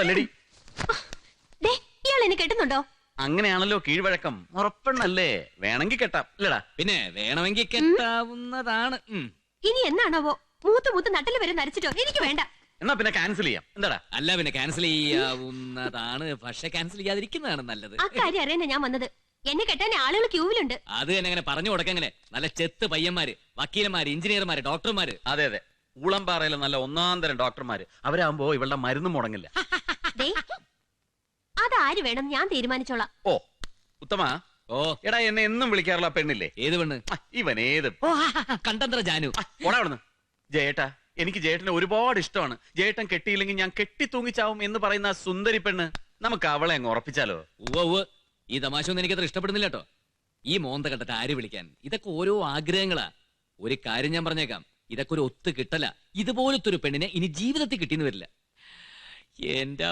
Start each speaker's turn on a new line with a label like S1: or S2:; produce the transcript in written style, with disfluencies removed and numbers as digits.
S1: അല്ലടി
S2: ദേ, ഇയാൾ എന്നെ കെട്ടുന്നുണ്ടോ?
S1: അങ്ങനെയാണല്ലോ കീഴ്വഴക്കം. ഉറപ്പെണ്ണല്ലേ, വേണമെങ്കിൽ കെട്ടാം ഇല്ലടാ.
S3: പിന്നെ വേണമെങ്കിൽ കെട്ടാവുന്നതാണ്.
S2: ഇനി എന്നാണാവോ മൂത്ത് മൂത്ത് നട്ടല് വരെ നരച്ചിട്ടോ? എനിക്ക് വേണ്ട.
S1: എന്നാ പിന്നെ ക്യാൻസൽ ചെയ്യാം. എന്താടാ?
S3: അല്ല പിന്നെ ക്യാൻസൽ ചെയ്യാവുന്നതാണ്, പക്ഷെ ക്യാൻസൽ ചെയ്യാതിരിക്കുന്നതാണ് നല്ലത്.
S2: ആ കാര്യം അറിയാനാ ഞാൻ വന്നത്. എന്നെ കെട്ടാൻ ആളുകൾ ക്യൂവിലുണ്ട്.
S3: അത് തന്നെ അങ്ങനെ പറഞ്ഞു കൊടുക്കെങ്ങനെ. നല്ല ചെത്ത് പയ്യന്മാര്, വക്കീലന്മാര്, എഞ്ചിനീയർമാര്, ഡോക്ടർമാര്.
S1: അതെ അതെ, ഊളംപാറയിലെ നല്ല ഒന്നാം തരം ഡോക്ടർമാര്. അവരാകുമ്പോ ഇവളുടെ മരുന്നും മുടങ്ങില്ല.
S2: ദേ, അതാര് വേണം ഞാൻ തീരുമാനിച്ചോളാം.
S1: ഓ ഉത്തമ,
S3: ഓ
S1: എടാ എന്നെ എന്നും വിളിക്കാറുള്ള പെണ്ണില്ലേ?
S3: ഏത് പെണ്ണ്?
S1: ഇവൻ ഏത്
S3: ഓ കണ്ടത്ര ജാനു.
S1: ഓടാ അവിടുന്ന്. ജയേട്ടാ, എനിക്ക് ജയേട്ടനെ ഒരുപാട് ഇഷ്ടമാണ്. ജയേട്ടൻ കെട്ടിയില്ലെങ്കിൽ ഞാൻ കെട്ടി തൂങ്ങിച്ചാവും എന്ന് പറയുന്ന ആ സുന്ദരി പെണ്ണ്, നമുക്ക് അവളെ അങ്ങ് ഉറപ്പിച്ചാലോ?
S3: ഉവ്വ് ഈ തമാശ ഒന്നും എനിക്കത്ര ഇഷ്ടപ്പെടുന്നില്ല കേട്ടോ. ഈ മോന്ത കണ്ടിട്ട് ആര് വിളിക്കാൻ? ഇതൊക്കെ ഓരോ ആഗ്രഹങ്ങളാ. ഒരു കാര്യം ഞാൻ പറഞ്ഞേക്കാം, ഇതൊക്കെ ഒരു ഒത്തു കിട്ടല. ഇതുപോലത്തെ ഒരു പെണ്ണിനെ ഇനി ജീവിതത്തിൽ കിട്ടിയെന്ന് വരില്ല. എന്റെ